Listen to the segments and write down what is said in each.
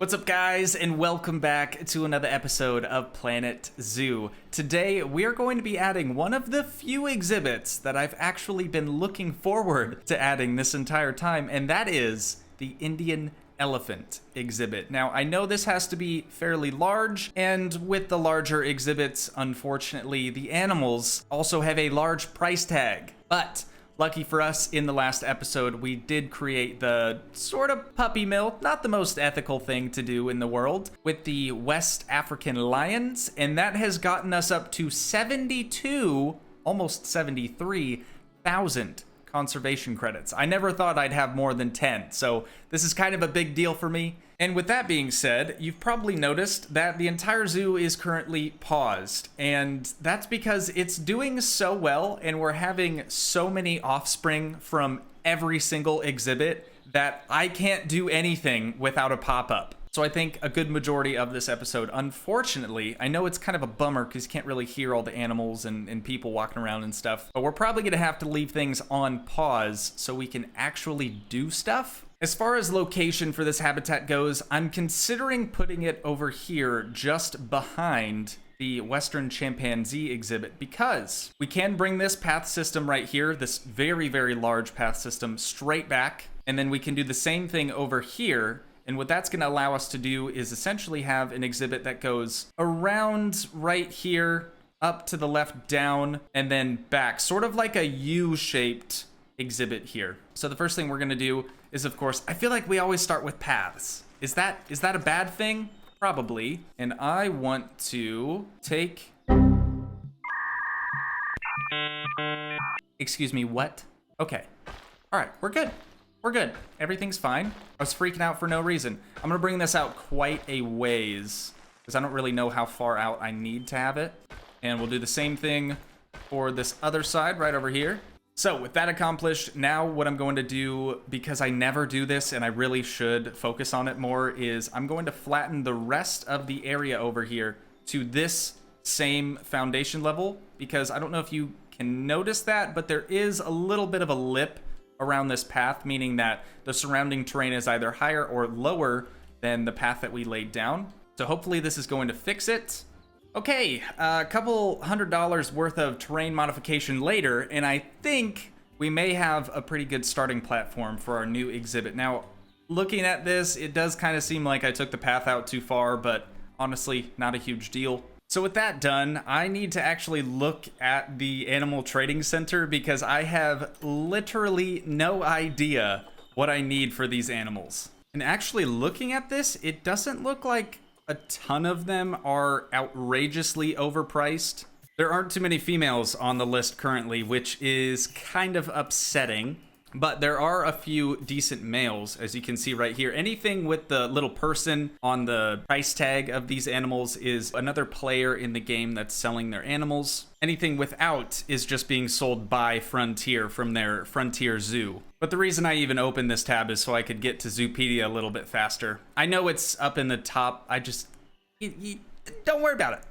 What's up, guys, and welcome back to another episode of Planet Zoo. Today, we're going to be adding one of the few exhibits that I've actually been looking forward to adding this entire time, and that is the Indian elephant exhibit. Now, I know this has to be fairly large, and with the larger exhibits, unfortunately, the animals also have a large price tag. But lucky for us, in the last episode, we did create the sort of puppy mill, not the most ethical thing to do in the world, with the West African lions, and that has gotten us up to 72, almost 73,000 conservation credits. I never thought I'd have more than 10, so this is kind of a big deal for me. And with that being said, you've probably noticed that the entire zoo is currently paused, and that's because it's doing so well and we're having so many offspring from every single exhibit that I can't do anything without a pop-up. So I think a good majority of this episode, unfortunately, I know it's kind of a bummer because you can't really hear all the animals and people walking around and stuff, but we're probably going to have to leave things on pause so we can actually do stuff. As far as location for this habitat goes, I'm considering putting it over here just behind the Western chimpanzee exhibit because we can bring this path system right here, this very, very large path system, straight back, and then we can do the same thing over here. And what that's going to allow us to do is essentially have an exhibit that goes around right here, up to the left, down, and then back, sort of like a U-shaped exhibit here. So the first thing we're going to do is, of course, I feel like we always start with paths. Is that a bad thing? Probably. And I want to take... Excuse me, what? Okay. All right, we're good. We're good. Everything's fine. I was freaking out for no reason. I'm gonna bring this out quite a ways because I don't really know how far out I need to have it. And we'll do the same thing for this other side right over here. So with that accomplished, now what I'm going to do, because I never do this and I really should focus on it more, is I'm going to flatten the rest of the area over here to this same foundation level, because I don't know if you can notice that, but there is a little bit of a lip around this path, meaning that the surrounding terrain is either higher or lower than the path that we laid down. So hopefully this is going to fix it. Okay, a couple $100 worth of terrain modification later, and I think we may have a pretty good starting platform for our new exhibit. Now, looking at this, it does kind of seem like I took the path out too far, but honestly, not a huge deal. So with that done, I need to actually look at the animal trading center because I have literally no idea what I need for these animals. And actually looking at this, it doesn't look like a ton of them are outrageously overpriced. There aren't too many females on the list currently, which is kind of upsetting. But there are a few decent males, as you can see right here. Anything with the little person on the price tag of these animals is another player in the game that's selling their animals. Anything without is just being sold by Frontier from their Frontier Zoo. But the reason I even opened this tab is so I could get to Zoopedia a little bit faster. I know it's up in the top. Don't worry about it.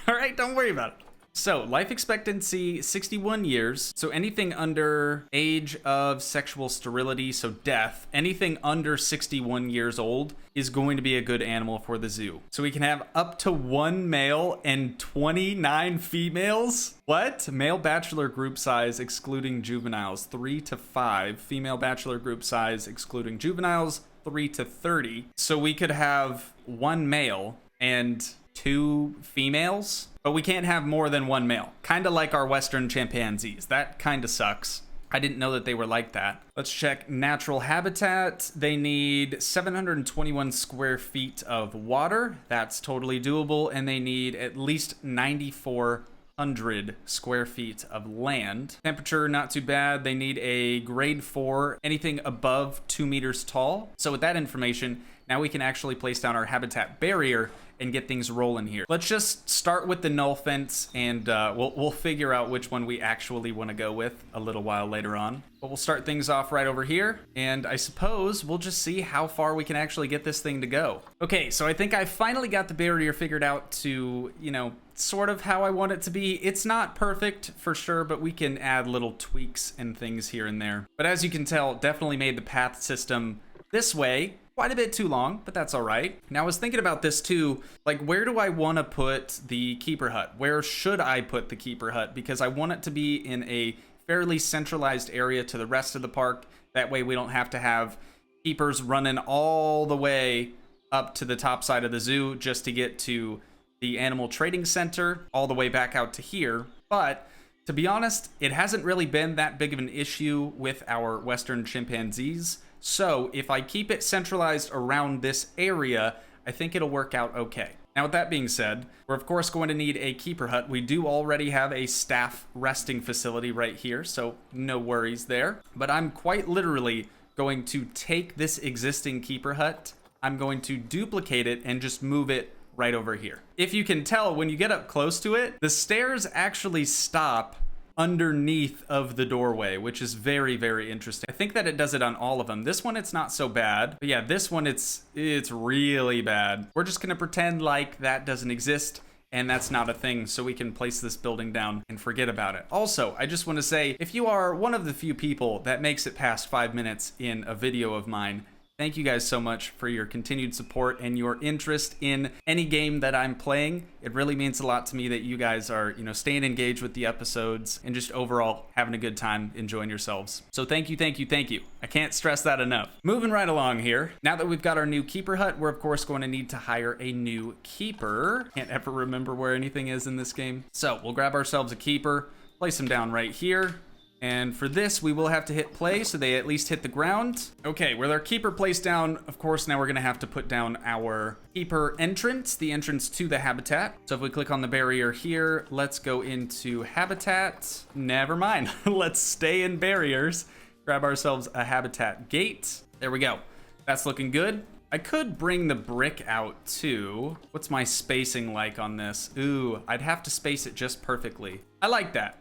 All right, don't worry about it. So, life expectancy, 61 years. So anything under age of sexual sterility, so death, anything under 61 years old is going to be a good animal for the zoo. So we can have up to 1 male and 29 females. What? Male bachelor group size excluding juveniles, 3 to 5. Female bachelor group size excluding juveniles, 3 to 30. So we could have 1 male and 2 females, but we can't have more than 1 male. Kind of like our Western chimpanzees. That kind of sucks. I didn't know that they were like that. Let's check natural habitat. They need 721 square feet of water. That's totally doable. And they need at least 9,400 square feet of land. Temperature, not too bad. They need a grade 4, anything above 2 meters tall. So with that information, now we can actually place down our habitat barrier and get things rolling here. Let's just start with the null fence, and we'll figure out which one we actually want to go with a little while later on. But we'll start things off right over here, and I suppose we'll just see how far we can actually get this thing to go. Okay, so I think I finally got the barrier figured out to, you know, sort of how I want it to be. It's not perfect for sure, but we can add little tweaks and things here and there. But as you can tell, definitely made the path system this way quite a bit too long, but that's all right. Now, I was thinking about this too, like, where do I want to put the keeper hut? Where should I put the keeper hut? Because I want it to be in a fairly centralized area to the rest of the park. That way we don't have to have keepers running all the way up to the top side of the zoo just to get to the animal trading center, all the way back out to here. But to be honest, it hasn't really been that big of an issue with our Western chimpanzees. So if I keep it centralized around this area, I think it'll work out okay. Now, with that being said, we're of course going to need a keeper hut. We do already have a staff resting facility right here, so no worries there. But I'm quite literally going to take this existing keeper hut, I'm going to duplicate it and just move it right over here. If you can tell, when you get up close to it, the stairs actually stop underneath of the doorway, which is very, very interesting. I think that it does it on all of them. This one, it's not so bad, but yeah, this one, it's really bad. We're just gonna pretend like that doesn't exist and that's not a thing, so we can place this building down and forget about it. Also, I just want to say, if you are one of the few people that makes it past 5 minutes in a video of mine, thank you guys so much for your continued support and your interest in any game that I'm playing. It really means a lot to me that you guys are, staying engaged with the episodes and just overall having a good time, enjoying yourselves. So thank you, thank you, thank you. I can't stress that enough. Moving right along here. Now that we've got our new keeper hut, we're of course going to need to hire a new keeper. Can't ever remember where anything is in this game. So we'll grab ourselves a keeper, place him down right here. And for this, we will have to hit play so they at least hit the ground. Okay, with our keeper placed down, of course, now we're gonna have to put down our keeper entrance, the entrance to the habitat. So if we click on the barrier here, let's go into habitat. Never mind, let's stay in barriers. Grab ourselves a habitat gate. There we go, that's looking good. I could bring the brick out too. What's my spacing like on this? Ooh, I'd have to space it just perfectly. I like that,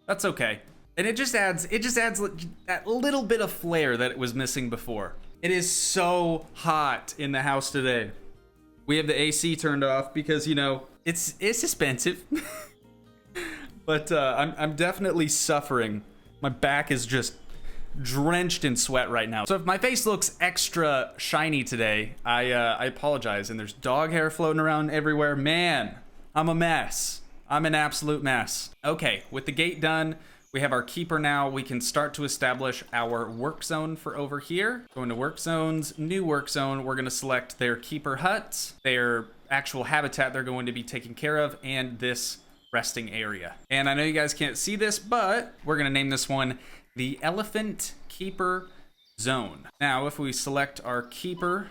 that's okay. And it just adds that little bit of flair that it was missing before. It is so hot in the house today. We have the AC turned off because, it's expensive. But I'm definitely suffering. My back is just drenched in sweat right now. So if my face looks extra shiny today, I apologize. And there's dog hair floating around everywhere. Man, I'm a mess. I'm an absolute mess. Okay, with the gate done, we have our keeper now. We can start to establish our work zone for over here. Going to work zones, new work zone. We're gonna select their keeper hut, their actual habitat they're going to be taking care of, and this resting area. And I know you guys can't see this, but we're gonna name this one the Elephant Keeper Zone. Now, if we select our keeper,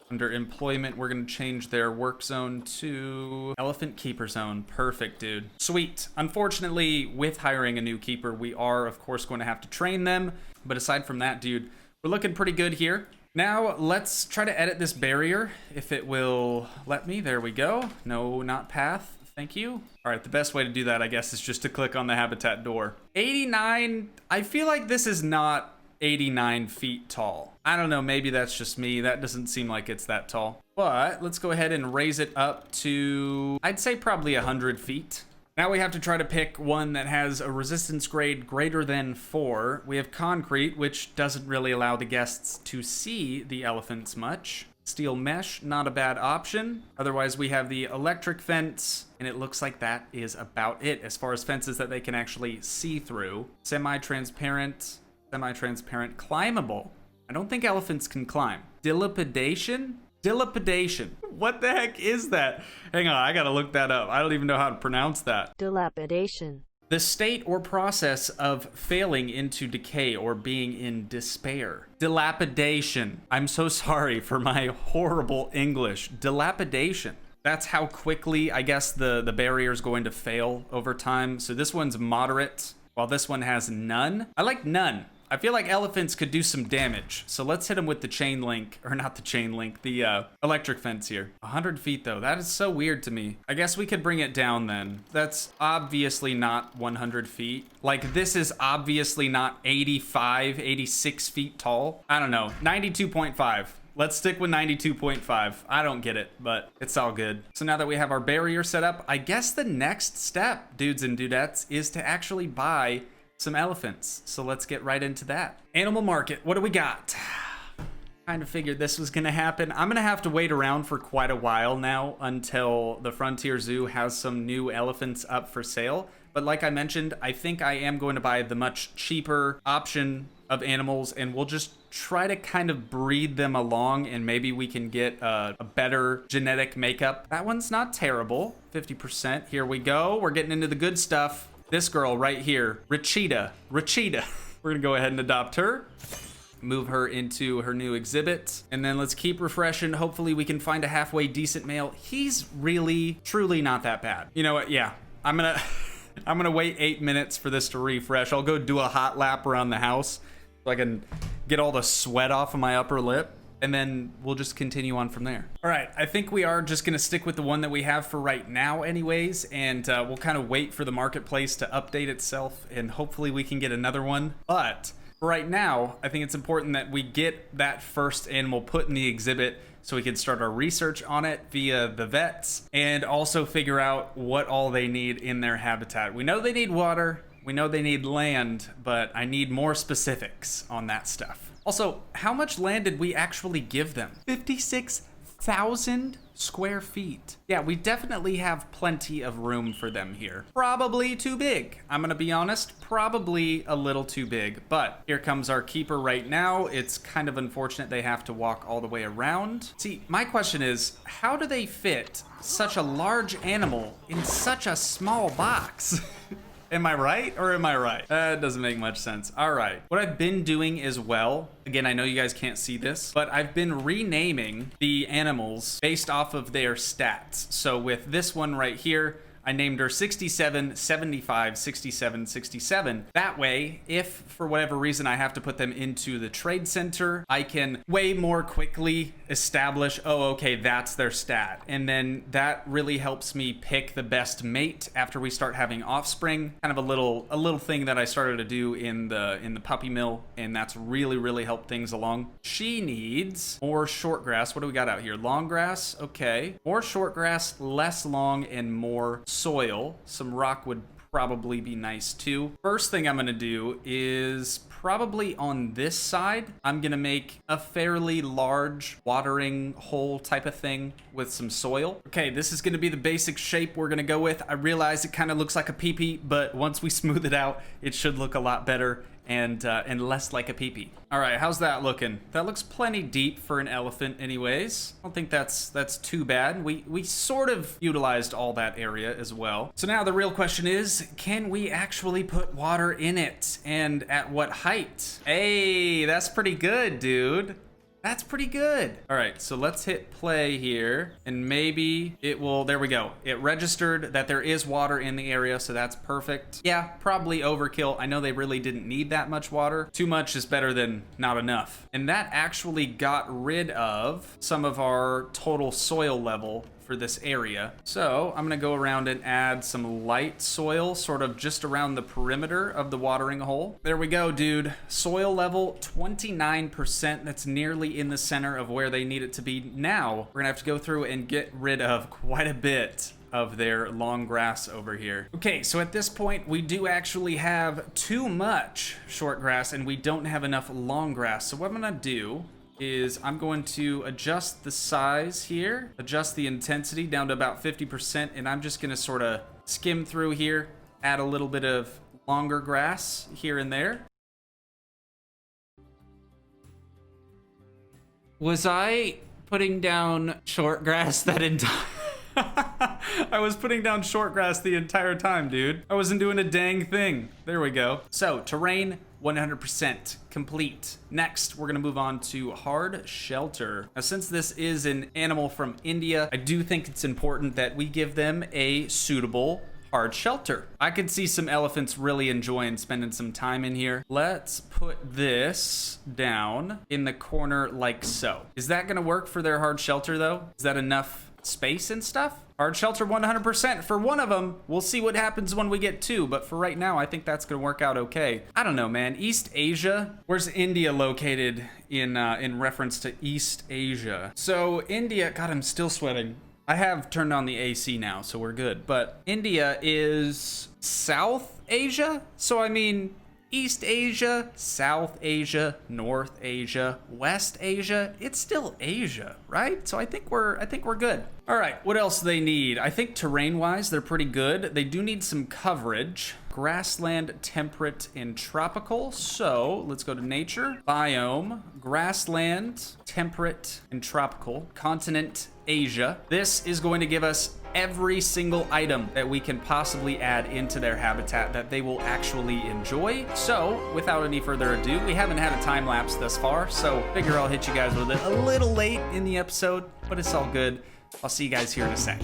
under employment, we're gonna change their work zone to Elephant Keeper Zone. Perfect, dude. Sweet. Unfortunately, with hiring a new keeper, we are, of course, going to have to train them. But aside from that, dude, we're looking pretty good here. Now, let's try to edit this barrier, if it will let me. There we go. No, not path. Thank you. All right, the best way to do that, I guess, is just to click on the habitat door. 89. I feel like this is not 89 feet tall. I don't know, maybe that's just me. That doesn't seem like it's that tall. But let's go ahead and raise it up to, I'd say probably 100 feet. Now we have to try to pick one that has a resistance grade greater than 4. We have concrete, which doesn't really allow the guests to see the elephants much. Steel mesh, not a bad option. Otherwise, we have the electric fence, and it looks like that is about it as far as fences that they can actually see through. Semi-transparent, climbable. I don't think elephants can climb. Dilapidation? Dilapidation. What the heck is that? Hang on, I gotta look that up. I don't even know how to pronounce that. Dilapidation. The state or process of failing into decay or being in despair. Dilapidation. I'm so sorry for my horrible English. Dilapidation. That's how quickly, I guess, the barrier is going to fail over time. So this one's moderate, while this one has none. I like none. I feel like elephants could do some damage. So let's hit them with the chain link, or not the chain link, the electric fence here. 100 feet though, that is so weird to me. I guess we could bring it down then. That's obviously not 100 feet. Like this is obviously not 85, 86 feet tall. I don't know, 92.5. Let's stick with 92.5. I don't get it, but it's all good. So now that we have our barrier set up, I guess the next step, dudes and dudettes, is to actually buy some elephants. So let's get right into that. Animal market, what do we got? Kind of figured this was gonna happen. I'm gonna have to wait around for quite a while now until the Frontier Zoo has some new elephants up for sale. But like I mentioned, I think I am going to buy the much cheaper option of animals, and we'll just try to kind of breed them along, and maybe we can get a better genetic makeup. That one's not terrible. 50%. Here we go. We're getting into the good stuff. This girl right here, Rachita. We're gonna go ahead and adopt her. Move her into her new exhibit, and then let's keep refreshing. Hopefully we can find a halfway decent male. He's really, truly not that bad. You know what? Yeah, I'm gonna wait 8 minutes for this to refresh. I'll go do a hot lap around the house so I can get all the sweat off of my upper lip, and then we'll just continue on from there. All right, I think we are just gonna stick with the one that we have for right now anyways, and we'll kind of wait for the marketplace to update itself, and hopefully we can get another one. But for right now, I think it's important that we get that first animal put in the exhibit so we can start our research on it via the vets, and also figure out what all they need in their habitat. We know they need water, we know they need land, but I need more specifics on that stuff. Also, how much land did we actually give them? 56,000 square feet. Yeah, we definitely have plenty of room for them here. Probably too big. I'm gonna be honest, probably a little too big, but here comes our keeper right now. It's kind of unfortunate they have to walk all the way around. See, my question is, how do they fit such a large animal in such a small box? Am I right or am I right? That doesn't make much sense. All right. What I've been doing as well, again, I know you guys can't see this, but I've been renaming the animals based off of their stats. So with this one right here, I named her 67, 75, 67, 67. That way, if for whatever reason I have to put them into the trade center, I can way more quickly establish, oh, okay, that's their stat. And then that really helps me pick the best mate after we start having offspring. Kind of a little thing that I started to do in the puppy mill, and that's really helped things along. She needs more short grass. What do we got out here? Long grass, okay. More short grass, less long, and more soil. Some rock would probably be nice too. First thing I'm gonna do is probably on this side, I'm gonna make a fairly large watering hole type of thing with some soil. Okay, this is gonna be the basic shape we're gonna go with. I realize it kind of looks like a peepee, but once we smooth it out, it should look a lot better and less like a peepee. All right, how's that looking? That looks plenty deep for an elephant anyways. I don't think that's too bad. We sort of utilized all that area as well. So now the real question is, can we actually put water in it, and at what height? Hey, that's pretty good, dude. That's pretty good. All right, so let's hit play here, and maybe it will, there we go. It registered that there is water in the area, so that's perfect. Yeah, probably overkill. I know they really didn't need that much water. Too much is better than not enough. And that actually got rid of some of our total soil level for this area. So I'm gonna go around and add some light soil sort of just around the perimeter of the watering hole. There we go, dude. Soil level 29%. That's nearly in the center of where they need it to be. Now we're gonna have to go through and get rid of quite a bit of their long grass over here. Okay, so at this point we do actually have too much short grass and we don't have enough long grass. So what I'm gonna do is I'm going to adjust the size here, adjust the intensity down to about 50%, and I'm just gonna sort of skim through here, add a little bit of longer grass here and there. Was I putting down short grass that entire... I was putting down short grass the entire time, dude. I wasn't doing a dang thing. There we go. So, terrain, 100% complete. Next, we're gonna move on to hard shelter. Now, since this is an animal from India, I do think it's important that we give them a suitable hard shelter. I could see some elephants really enjoying spending some time in here. Let's put this down in the corner like so. Is that gonna work for their hard shelter though? Is that enough space and stuff? Hard shelter 100% for one of them. We'll see what happens when we get two, but for right now, I think that's gonna work out okay. I don't know, man. East Asia? Where's India located in reference to East Asia? So India, God, I'm still sweating. I have turned on the AC now, so we're good. But India is South Asia? So I mean, East Asia, South Asia, North Asia, West Asia. It's still Asia, right? So I think we're good. All right, what else do they need? I think terrain-wise, they're pretty good. They do need some coverage. Grassland, temperate, and tropical. So let's go to nature. Biome, grassland, temperate, and tropical. Continent, Asia. This is going to give us every single item that we can possibly add into their habitat that they will actually enjoy. So without any further ado, we haven't had a time lapse thus far, so figure I'll hit you guys with it a little late in the episode, but it's all good. I'll see you guys here in a sec.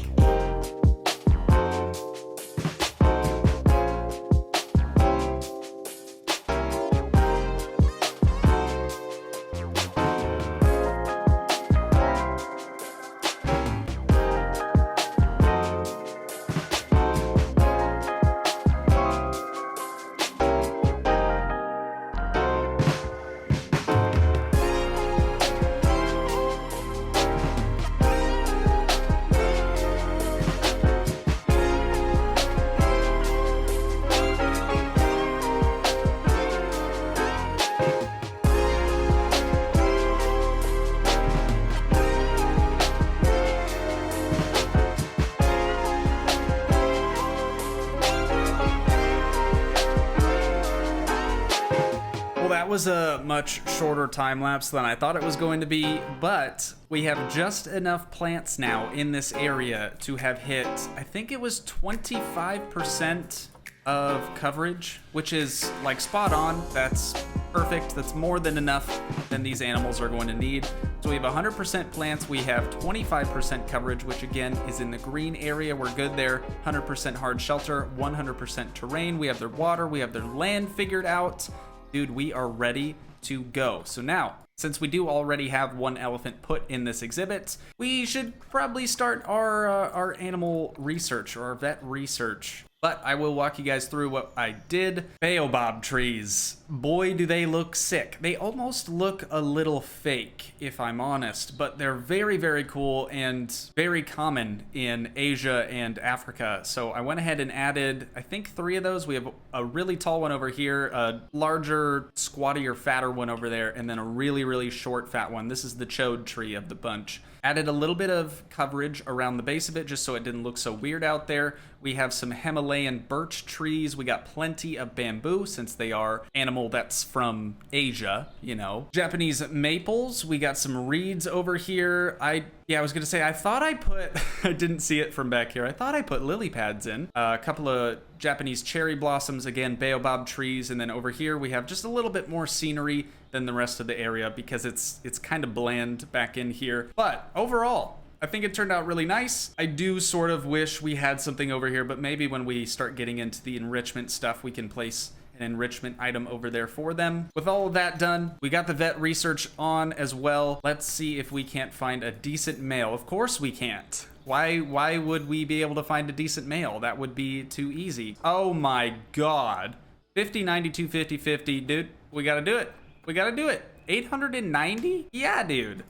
That was a much shorter time lapse than I thought it was going to be, but we have just enough plants now in this area to have hit, I think it was 25% of coverage, which is like spot on. That's perfect. That's more than enough than these animals are going to need. So we have 100% plants. We have 25% coverage, which again is in the green area. We're good there. 100% hard shelter, 100% terrain. We have their water. We have their land figured out. Dude, we are ready to go. So now, since we do already have one elephant put in this exhibit, we should probably start our animal research or our vet research. But I will walk you guys through what I did. Baobab trees. Boy, do they look sick. They almost look a little fake, if I'm honest, but they're very, very cool and very common in Asia and Africa. So I went ahead and added, I think 3 of those. We have a really tall one over here, a larger, squattier, fatter one over there, and then a really, really short, fat one. This is the chode tree of the bunch. Added a little bit of coverage around the base of it just so it didn't look so weird out there. We have some Himalayan birch trees. We got plenty of bamboo since they are animal that's from Asia, you know. Japanese maples. We got some reeds over here. I was gonna say, I thought I put, I didn't see it from back here. I thought I put lily pads in. A couple of Japanese cherry blossoms, again, baobab trees. And then over here we have just a little bit more scenery than the rest of the area because it's kind of bland back in here. But overall, I think it turned out really nice. I do sort of wish we had something over here, but maybe when we start getting into the enrichment stuff, we can place an enrichment item over there for them. With all of that done, we got the vet research on as well. Let's see if we can't find a decent male. Of course we can't. Why would we be able to find a decent male? That would be too easy. Oh my God. 50, 92, 50, 50. Dude, we gotta do it. We gotta do it. 890? Yeah, dude.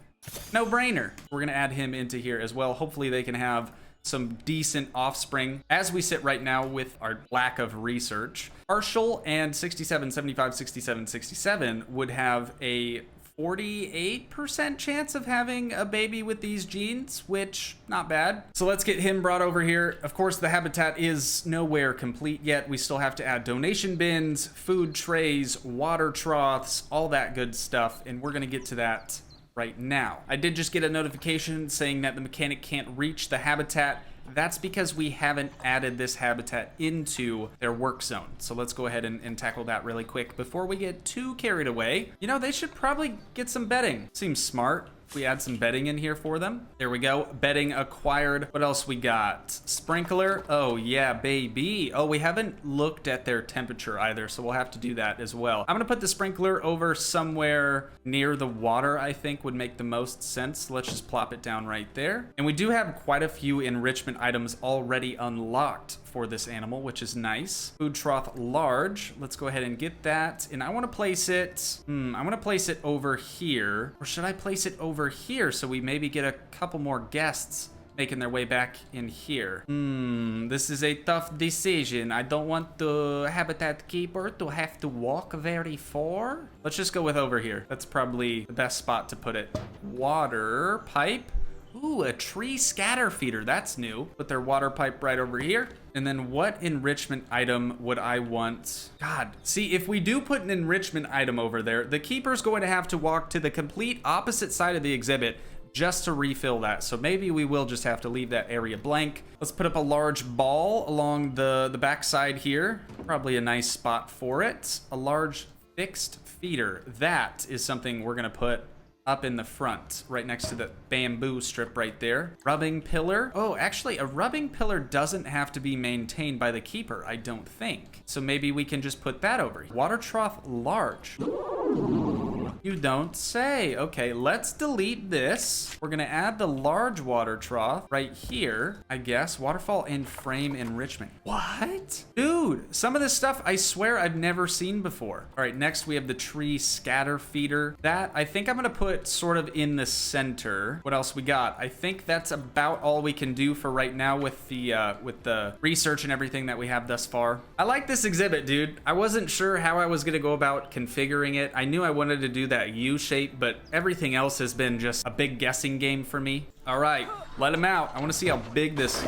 No brainer. We're gonna add him into here as well. Hopefully they can have some decent offspring as we sit right now with our lack of research. Partial and 67, 75, 67, 67 would have a 48% chance of having a baby with these genes, which not bad. So let's get him brought over here. Of course, the habitat is nowhere complete yet. We still have to add donation bins, food trays, water troughs, all that good stuff. And we're gonna get to that right now. I did just get a notification saying that the mechanic can't reach the habitat. That's because we haven't added this habitat into their work zone. So let's go ahead and tackle that really quick before we get too carried away. You know, they should probably get some bedding. Seems smart. We add some bedding in here for them. There we go. Bedding acquired. What else we got? Sprinkler. Oh yeah, baby. Oh, we haven't looked at their temperature either, so we'll have to do that as well. I'm gonna put the sprinkler over somewhere near the water, I think would make the most sense. Let's just plop it down right there. And we do have quite a few enrichment items already unlocked for this animal, which is nice. Food trough large. Let's go ahead and get that. And I want to place it, I want to place it over here. Or should I place it over here so we maybe get a couple more guests making their way back in here. This is a tough decision. I don't want the habitat keeper to have to walk very far. Let's just go with over here. That's probably the best spot to put it. Water pipe. Ooh, a tree scatter feeder. That's new. Put their water pipe right over here. And then what enrichment item would I want? God, see, if we do put an enrichment item over there, the keeper's going to have to walk to the complete opposite side of the exhibit just to refill that. So maybe we will just have to leave that area blank. Let's put up a large ball along the back side here. Probably a nice spot for it. A large fixed feeder. That is something we're gonna put up in the front, right next to the bamboo strip right there. Rubbing pillar. Oh, actually, a rubbing pillar doesn't have to be maintained by the keeper, I don't think. So maybe we can just put that over here. Water trough large. You don't say. Okay, let's delete this. We're gonna add the large water trough right here, I guess. Waterfall and frame enrichment. What? Dude, some of this stuff I swear I've never seen before. All right, next we have the tree scatter feeder. That I think I'm gonna put sort of in the center. What else we got? I think that's about all we can do for right now with the research and everything that we have thus far. I like this exhibit, dude. I wasn't sure how I was gonna go about configuring it. I knew I wanted to do that U shape, but everything else has been just a big guessing game for me. All right, let him out. I want to see how big this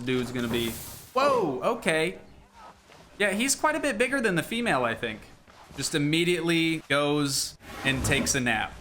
dude's gonna be. Whoa, okay. Yeah, he's quite a bit bigger than the female, I think. Just immediately goes and takes a nap.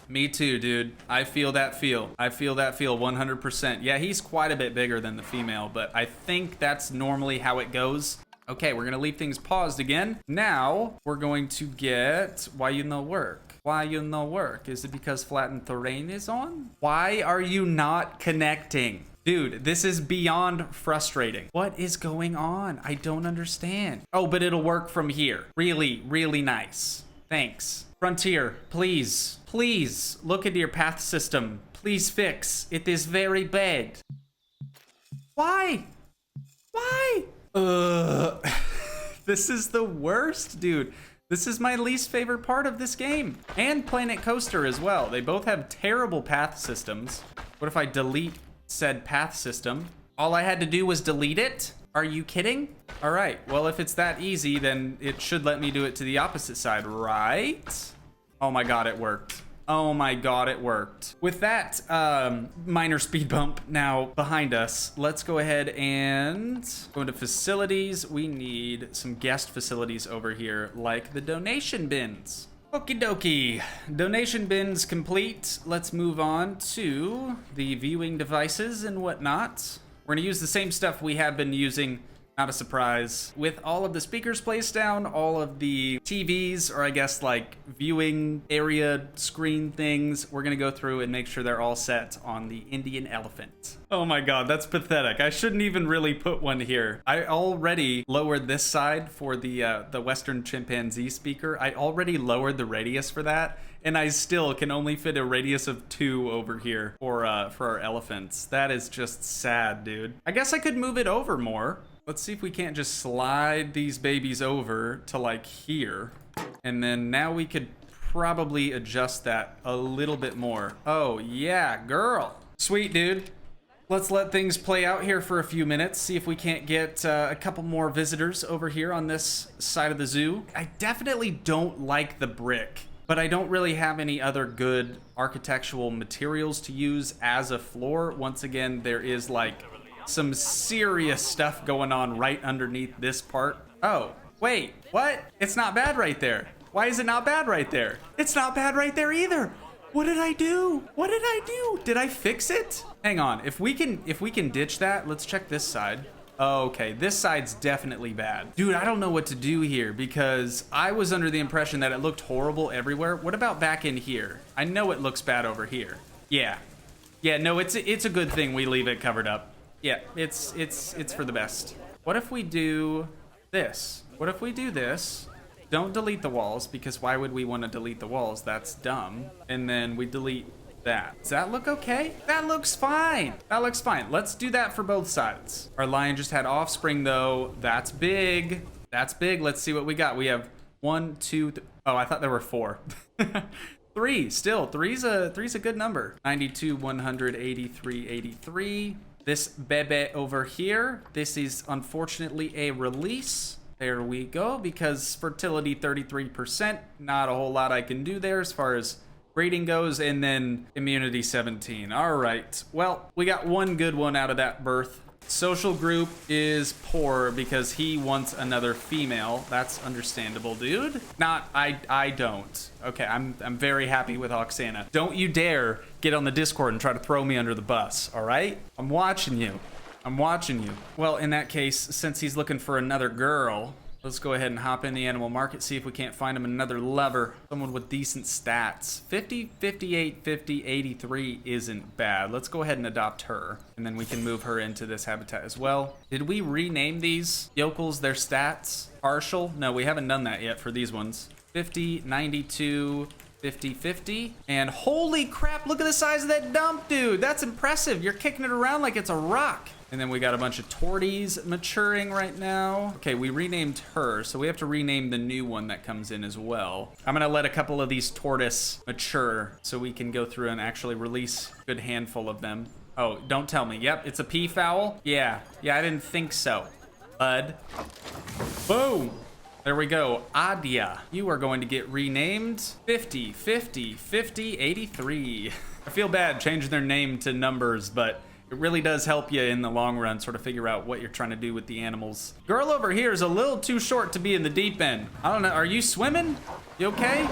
Me too, dude. I feel that feel. I feel that feel 100%. Yeah, he's quite a bit bigger than the female, but I think that's normally how it goes. Okay, we're gonna leave things paused again. Now, we're going to get why you no work. Why you no work? Is it because flattened terrain is on? Why are you not connecting? Dude, this is beyond frustrating. What is going on? I don't understand. Oh, but it'll work from here. Really, really nice. Thanks. Frontier, please, please look into your path system. Please fix. It is very bad. Why? Why? This is the worst, dude. This is my least favorite part of this game. And Planet Coaster as well. They both have terrible path systems. What if I delete said path system? All I had to do was delete it? Are you kidding? All right, well, if it's that easy, then it should let me do it to the opposite side, right? Oh my God, it worked. Oh my God, it worked. With that minor speed bump now behind us, let's go ahead and go into facilities. We need some guest facilities over here, like the donation bins. Okie dokie, donation bins complete. Let's move on to the viewing devices and whatnot. We're gonna use the same stuff we have been using. Not a surprise. With all of the speakers placed down, all of the TVs, or I guess like viewing area screen things, we're gonna go through and make sure they're all set on the Indian elephant. Oh my God, that's pathetic. I shouldn't even really put one here. I already lowered this side for the Western chimpanzee speaker. I already lowered the radius for that, and I still can only fit a radius of 2 over here for our elephants. That is just sad, dude. I guess I could move it over more. Let's see if we can't just slide these babies over to like here. And then now we could probably adjust that a little bit more. Oh yeah, girl. Sweet, dude. Let's let things play out here for a few minutes. See if we can't get a couple more visitors over here on this side of the zoo. I definitely don't like the brick, but I don't really have any other good architectural materials to use as a floor. Once again, there is like some serious stuff going on right underneath this part. Oh, wait, what? It's not bad right there. Why is it not bad right there? It's not bad right there either. What did I do? What did I do? Did I fix it? Hang on, if we can ditch that, let's check this side. Oh, okay, this side's definitely bad. Dude, I don't know what to do here because I was under the impression that it looked horrible everywhere. What about back in here? I know it looks bad over here. Yeah, no, it's a good thing we leave it covered up. Yeah, it's for the best. What if we do this? What if we do this? Don't delete the walls, because why would we want to delete the walls? That's dumb. And then we delete that. Does that look okay? That looks fine. That looks fine. Let's do that for both sides. Our lion just had offspring though. That's big. That's big. Let's see what we got. We have 1, 2, oh, I thought there were 4. 3 still. Three's a good number. 92, 183, 83. This bebe over here, this is unfortunately a release. There we go, because fertility 33%. Not a whole lot I can do there as far as breeding goes, and then immunity 17. All right, well, we got one good one out of that birth. Social group is poor because he wants another female. That's understandable, dude. I don't. Okay, I'm very happy with Oksana. Don't you dare get on the Discord and try to throw me under the bus, all right? I'm watching you. I'm watching you. Well, in that case, since he's looking for another girl, let's go ahead and hop in the animal market, see if we can't find him another lover, someone with decent stats. 50, 58, 50, 83 isn't bad. Let's go ahead and adopt her, and then we can move her into this habitat as well. Did we rename these yokels their stats? Partial? No, we haven't done that yet for these ones. 50, 92, 50, 50. And holy crap, look at the size of that dump, dude. That's impressive. You're kicking it around like it's a rock. And then we got a bunch of torties maturing right now. Okay, we renamed her, so we have to rename the new one that comes in as well. I'm gonna let a couple of these tortoise mature so we can go through and actually release a good handful of them. Oh, don't tell me. Yep, it's a peafowl. Yeah, I didn't think so. Bud. Boom. There we go. Adia, you are going to get renamed 50, 50, 50, 83. I feel bad changing their name to numbers, but it really does help you in the long run sort of figure out what you're trying to do with the animals. Girl over here is a little too short to be in the deep end. I don't know. Are you swimming? You okay?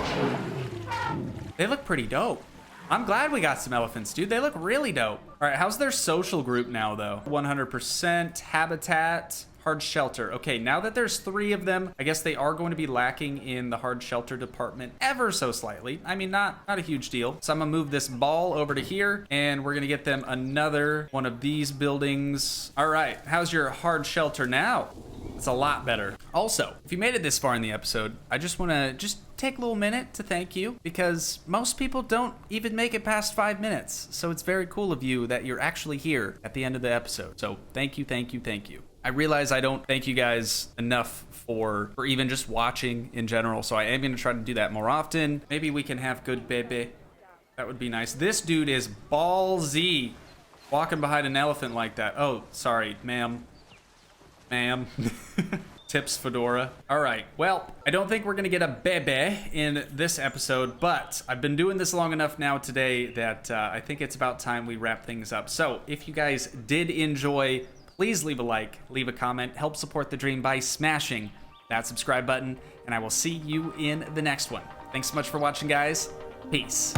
They look pretty dope. I'm glad we got some elephants, dude. They look really dope. All right, how's their social group now, though? 100% habitat. Hard shelter. Okay, now that there's 3 of them, I guess they are going to be lacking in the hard shelter department ever so slightly. I mean, not a huge deal. So I'm gonna move this ball over to here, and we're gonna get them another one of these buildings. All right, how's your hard shelter now? It's a lot better. Also, if you made it this far in the episode, I just wanna take a little minute to thank you, because most people don't even make it past 5 minutes. So it's very cool of you that you're actually here at the end of the episode. So thank you, thank you, thank you. I realize I don't thank you guys enough for even just watching in general, so I am gonna try to do that more often. Maybe we can have good bebe. That would be nice. This dude is ballsy, walking behind an elephant like that. Oh, sorry, ma'am. Ma'am. Tips, Fedora. All right, well, I don't think we're gonna get a bebe in this episode, but I've been doing this long enough now today that I think it's about time we wrap things up. So if you guys did enjoy, please leave a like, leave a comment, help support the dream by smashing that subscribe button, and I will see you in the next one. Thanks so much for watching, guys. Peace.